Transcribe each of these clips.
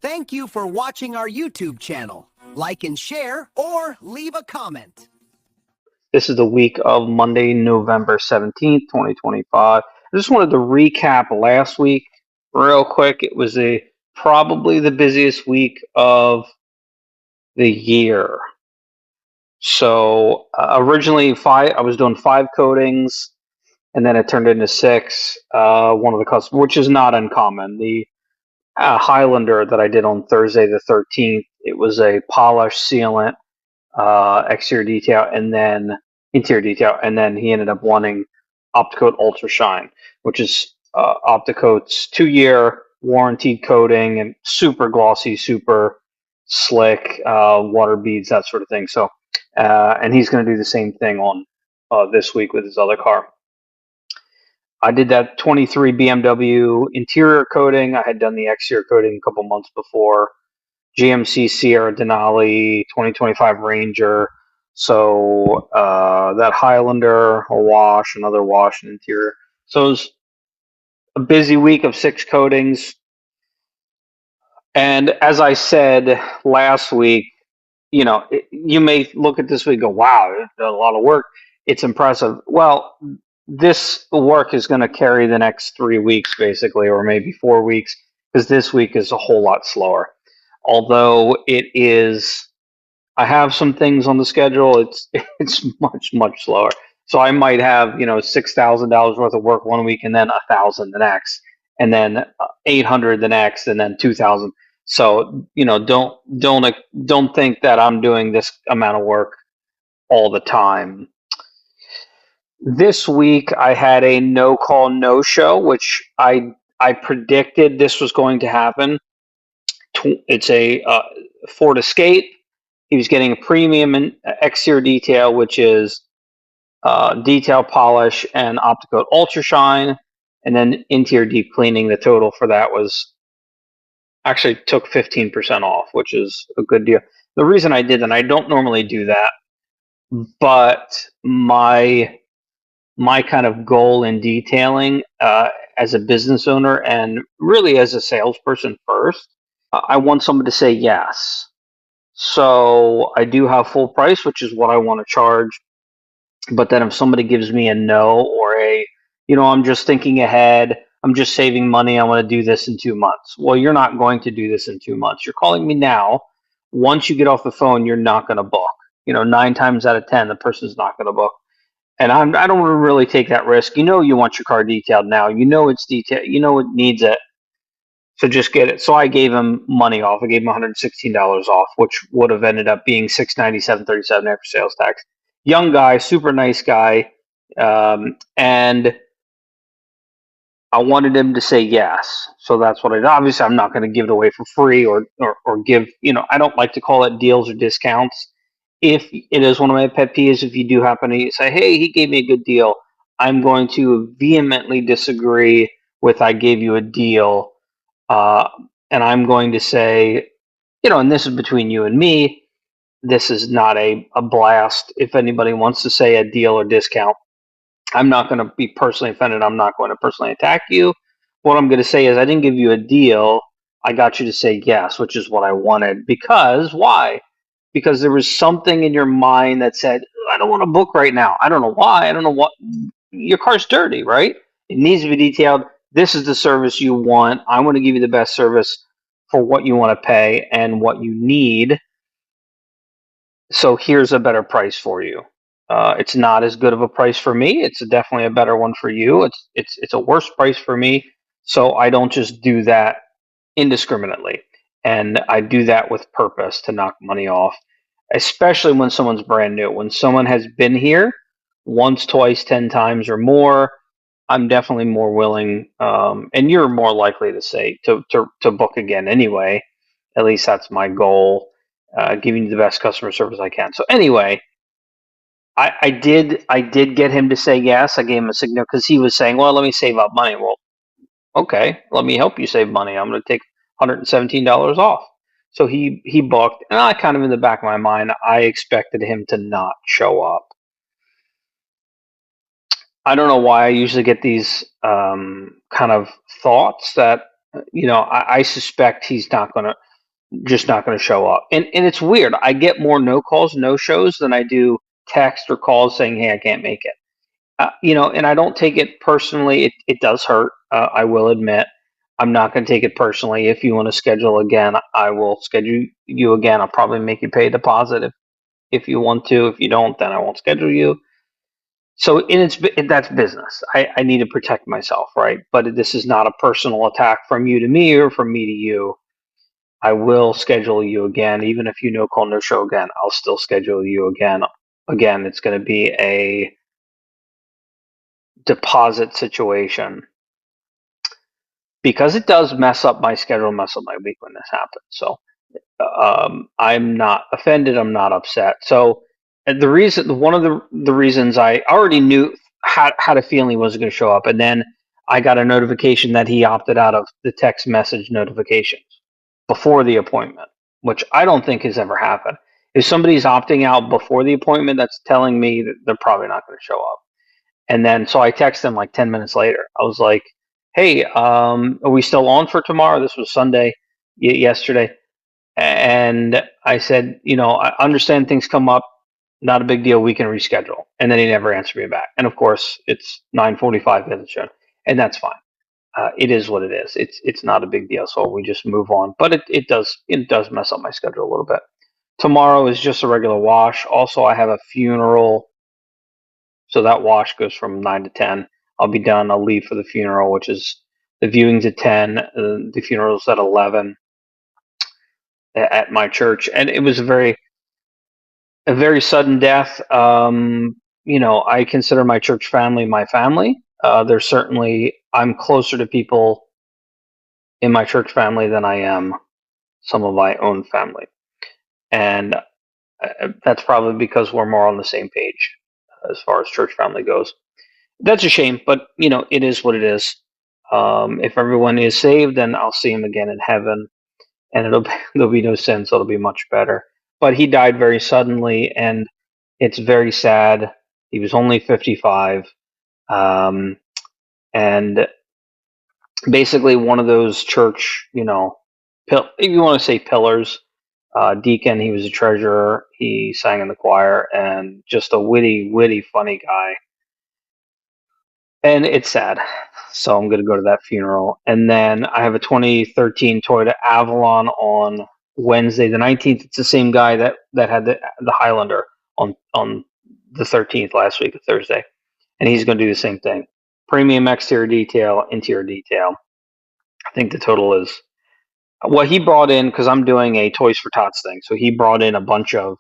Thank you for watching our YouTube channel. Like and share or leave a comment. This is the week of Monday, November 17th, 2025. I just wanted to recap last week real quick. It was probably the busiest week of the year. So originally I was doing 5 coatings, and then it turned into 6. One of the customers, which is not uncommon, the Highlander that I did on Thursday the 13th. It was a polish sealant, exterior detail, and then interior detail, and then he ended up wanting Opticoat Ultra Shine, which is Opticoat's 2-year warranted coating and super glossy, super slick, water beads, that sort of thing. So, and he's going to do the same thing on this week with his other car. I did that 23 BMW interior coating. I had done the exterior coating a couple months before. GMC Sierra Denali 2025 Ranger. So that Highlander, a wash, another wash, and interior. So it was a busy week of 6 coatings. And as I said last week, you may look at this week and go, wow, it's a lot of work. It's impressive. Well, this work is going to carry the next 3 weeks, basically, or maybe 4 weeks, because this week is a whole lot slower. Although I have some things on the schedule. It's much slower. So I might have $6,000 worth of work one week, and then 1,000 the next, and then 800 the next, and then 2,000. So don't think that I'm doing this amount of work all the time. This week I had a no call no show, which I predicted this was going to happen. It's a Ford Escape. He was getting a premium and exterior detail, which is detail polish and Opticoat Ultra Shine, and then interior deep cleaning. The total for that was actually took 15% off, which is a good deal. The reason I did that, I don't normally do that, but my kind of goal in detailing as a business owner and really as a salesperson first, I want someone to say yes. So I do have full price, which is what I want to charge. But then if somebody gives me a no, or I'm just thinking ahead, I'm just saving money, I want to do this in 2 months. Well, you're not going to do this in 2 months. You're calling me now. Once you get off the phone, you're not going to book. 9 times out of 10, the person's not going to book. And I don't want to really take that risk. You want your car detailed now. It's detailed. It needs it. So just get it. So I gave him money off. I gave him $116 off, which would have ended up being $697.37 after sales tax. Young guy, super nice guy, and I wanted him to say yes. So that's what I did. Obviously, I'm not going to give it away for free or give. I don't like to call it deals or discounts. If it is one of my pet peeves, if you do happen to say, "Hey, he gave me a good deal," I'm going to vehemently disagree with "I gave you a deal." And I'm going to say, and this is between you and me, this is not a blast. If anybody wants to say a deal or discount, I'm not going to be personally offended. I'm not going to personally attack you. What I'm going to say is, I didn't give you a deal. I got you to say yes, which is what I wanted. Because why? Because there was something in your mind that said, I don't want to book right now. I don't know why. I don't know what. Your car's dirty, right? It needs to be detailed. This is the service you want. I want to give you the best service for what you want to pay and what you need. So here's a better price for you. It's not as good of a price for me. It's definitely a better one for you. It's a worse price for me. So I don't just do that indiscriminately, and I do that with purpose to knock money off, especially when someone's brand new. When someone has been here once, twice, 10 times or more, I'm definitely more willing, and you're more likely to say to book again anyway. At least that's my goal, giving you the best customer service I can. So anyway, I did get him to say yes. I gave him a signal because he was saying, "Well, let me save up money." Well, okay, let me help you save money. I'm going to take $117 off. So he booked, and I kind of in the back of my mind, I expected him to not show up. I don't know why I usually get these kind of thoughts that I suspect he's not going to. just not going to show up. And it's weird. I get more no calls, no shows than I do text or calls saying, "Hey, I can't make it." And I don't take it personally. It does hurt. I will admit. I'm not going to take it personally. If you want to schedule again, I will schedule you again. I'll probably make you pay a deposit if you want to. If you don't, then I won't schedule you. So that's business. I need to protect myself, right? But this is not a personal attack from you to me or from me to you. I will schedule you again, even if you no call no show again. I'll still schedule you again. Again, it's going to be a deposit situation because it does mess up my schedule, mess up my week when this happens. So I'm not offended. I'm not upset. So one of the reasons I already knew had a feeling he wasn't going to show up, and then I got a notification that he opted out of the text message notifications before the appointment, which I don't think has ever happened. If somebody's opting out before the appointment, that's telling me that they're probably not going to show up. And then so I texted him like 10 minutes later. I was like, "Hey, are we still on for tomorrow?" This was Sunday, yesterday. And I said, I understand things come up, not a big deal. We can reschedule. And then he never answered me back. And of course, it's 9:45 hasn't shown, and that's fine. It is what it is. It's not a big deal. So we just move on. But it does mess up my schedule a little bit. Tomorrow is just a regular wash. Also, I have a funeral, so that wash goes from 9 to 10. I'll be done. I'll leave for the funeral, which is the viewing's at 10. The funeral's at 11 at my church, and it was a very sudden death. I consider my church family my family. There's certainly I'm closer to people in my church family than I am some of my own family, and that's probably because we're more on the same page as far as church family goes. That's a shame, but it is what it is. If everyone is saved, then I'll see him again in heaven, and there'll be no sin, so it'll be much better. But he died very suddenly, and it's very sad. He was only 55, and basically one of those church, if you want to say pillars, deacon. He was a treasurer. He sang in the choir, and just a witty, funny guy. And it's sad. So I'm going to go to that funeral. And then I have a 2013 Toyota Avalon on Wednesday the 19th. It's the same guy that had the Highlander on the 13th last week, Thursday. And he's going to do the same thing. Premium exterior detail, interior detail. I think the total is what he brought in, because I'm doing a Toys for Tots thing. So he brought in a bunch of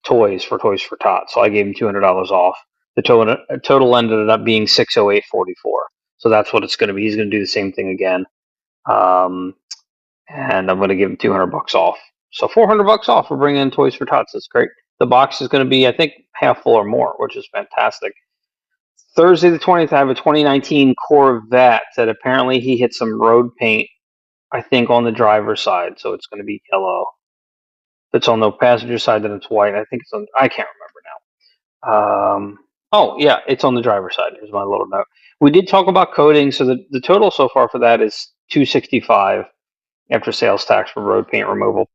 toys for Tots. So I gave him $200 off. The total ended up being $608.44. So that's what it's going to be. He's going to do the same thing again, and I'm going to give him $200 off. So $400 off for bringing in Toys for Tots. That's great. The box is going to be, I think, half full or more, which is fantastic. Thursday the 20th, I have a 2019 Corvette that apparently he hit some road paint, I think, on the driver's side. So it's going to be yellow. If it's on the passenger side, then it's white. I think it's on. I can't remember now. Oh, yeah, it's on the driver's side. Here's my little note. We did talk about coating, so the total so far for that is $265 after sales tax for road paint removal.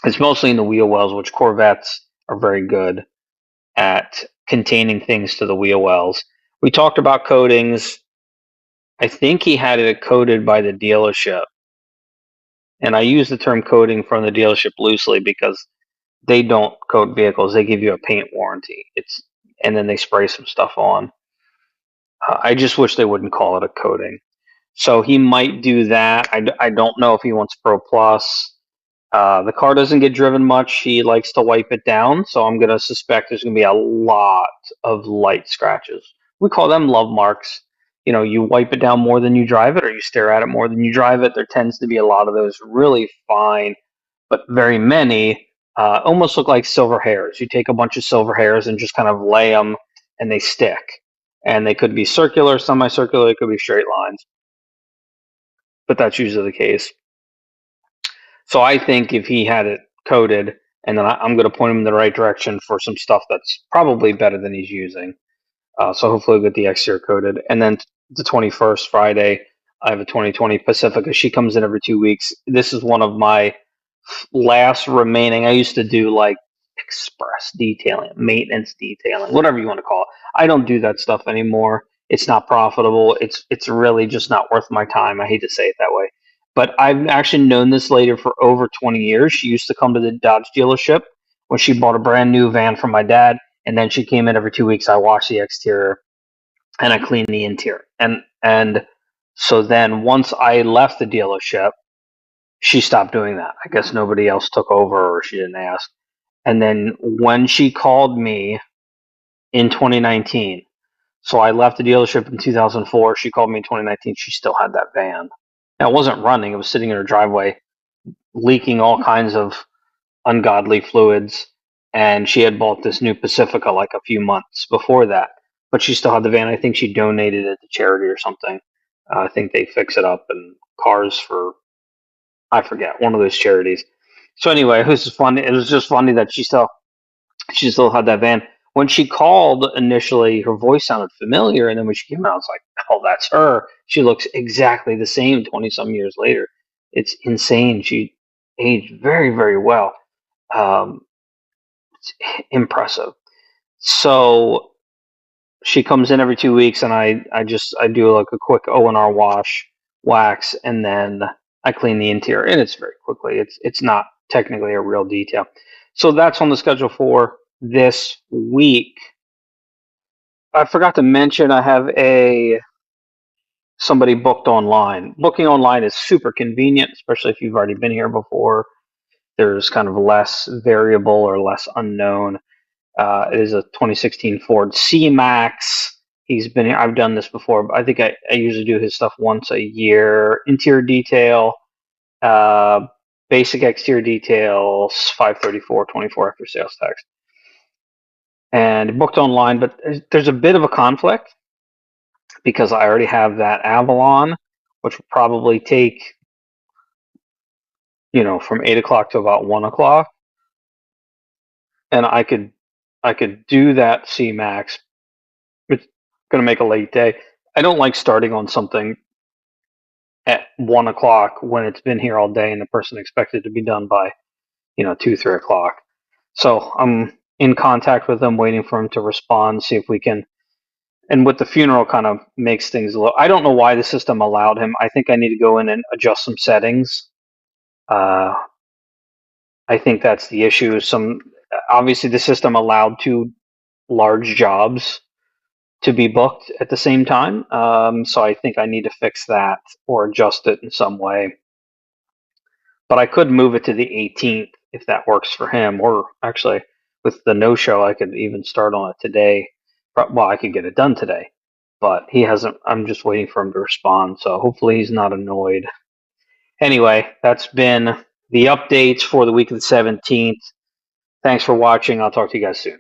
It's mostly in the wheel wells, which Corvettes are very good at containing things to the wheel wells. We talked about coatings. I think he had it coated by the dealership. And I use the term coating from the dealership loosely because they don't coat vehicles. They give you a paint warranty. And then they spray some stuff on. I just wish they wouldn't call it a coating. So he might do that. I don't know if he wants Pro Plus. The car doesn't get driven much. He likes to wipe it down. So I'm going to suspect there's going to be a lot of light scratches. We call them love marks. You wipe it down more than you drive it, or you stare at it more than you drive it. There tends to be a lot of those really fine, but very many, almost look like silver hairs. You take a bunch of silver hairs and just kind of lay them, and they stick. And they could be circular, semicircular, it could be straight lines. But that's usually the case. So I think if he had it coated, and then I'm going to point him in the right direction for some stuff that's probably better than he's using. So hopefully we'll get the exterior coated. And then the 21st, Friday, I have a 2020 Pacifica. She comes in every 2 weeks. This is one of my last remaining. I used to do like express detailing, maintenance detailing, whatever you want to call it. I don't do that stuff anymore. It's not profitable. It's really just not worth my time. I hate to say it that way. But I've actually known this lady for over 20 years. She used to come to the Dodge dealership when she bought a brand new van from my dad, and then she came in every 2 weeks. I washed the exterior and I cleaned the interior. And so then once I left the dealership, she stopped doing that. I guess nobody else took over or she didn't ask. And then when she called me in 2019, so I left the dealership in 2004. She called me in 2019. She still had that van. Now, it wasn't running. It was sitting in her driveway, leaking all kinds of ungodly fluids. And she had bought this new Pacifica like a few months before that. But she still had the van. I think she donated it to charity or something. I think they fix it up and cars for, I forget, one of those charities. So anyway, it was just funny. It was just funny that she still had that van. When she called initially, her voice sounded familiar, and then when she came out, I was like, "Oh, that's her." She looks exactly the same 20 some years later. It's insane. She aged very, very well. Um, it's impressive. So she comes in every 2 weeks, and I do like a quick O&R wash, wax, and then I clean the interior, and it's very quickly. It's not technically a real detail. So that's on the schedule for this week. I forgot to mention I have somebody booked online. Booking online is super convenient, especially if you've already been here before. There's kind of less variable or less unknown. It is a 2016 Ford C-Max. He's been here. I've done this before, but I think I usually do his stuff once a year. Interior detail, basic exterior details, 534.24 after sales tax. And booked online, but there's a bit of a conflict because I already have that Avalon, which will probably take, from 8 o'clock to about 1 o'clock. And I could do that C-Max. It's going to make a late day. I don't like starting on something at 1 o'clock when it's been here all day and the person expected to be done by, 2, 3 o'clock. So I'm in contact with them, waiting for him to respond, see if we can. And with the funeral, kind of makes things a little. I don't know why the system allowed him. I think I need to go in and adjust some settings. I think that's the issue. Obviously the system allowed 2 large jobs to be booked at the same time. So I think I need to fix that or adjust it in some way. But I could move it to the 18th if that works for him. Or actually, with the no-show, I could even start on it today. Well, I could get it done today. But he hasn't. I'm just waiting for him to respond. So hopefully he's not annoyed. Anyway, that's been the updates for the week of the 17th. Thanks for watching. I'll talk to you guys soon.